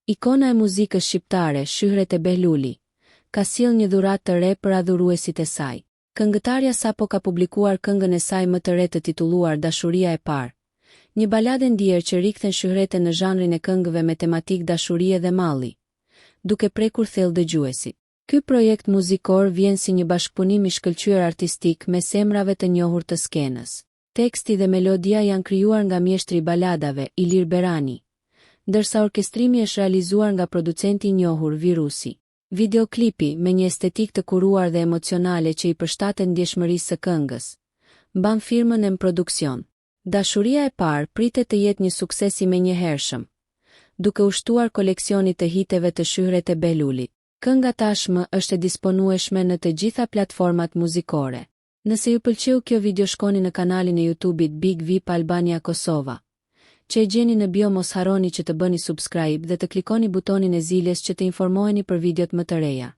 Ikona e muzikës shqiptare, Shyhret e Behluli, ka sjell një dhuratë të re për adhuruesit e saj. Këngëtarja sapo ka publikuar këngën e saj më të re të titulluar Dashuria e Parë, një baladë ndjer që rikthen Shyhrete në zhanrin e këngëve me tematik dashurie dhe malli, duke prekur thellë dëgjuesit. Ky projekt muzikor vjen si një bashkëpunim i shkëlqyer artistik me semrave të njohur të skenës. Teksti dhe melodia janë krijuar nga mjeshtri i baladave, Ilir Berani, ndërsa orkestrimi është realizuar nga producenti i njohur Virusi. Videoklipi, me një estetik të kuruar dhe emocionale që i përshtatet ndjeshmërisë së këngës, mban firmën e produksion. Dashuria e Parë pritet të jetë një sukses i menjëhershëm, duke ushtuar koleksionit të hiteve të Shyhret e Behlulit. Kënga tashmë është e disponueshme në të gjitha platformat muzikore. Nëse ju pëlqeu kjo video, shkoni në kanalin e YouTube-it Big VIP Albania Kosova, që e gjeni në bio. Mos harroni që të bëni subscribe dhe të klikoni butonin e ziljes që të informoheni për videot më të reja.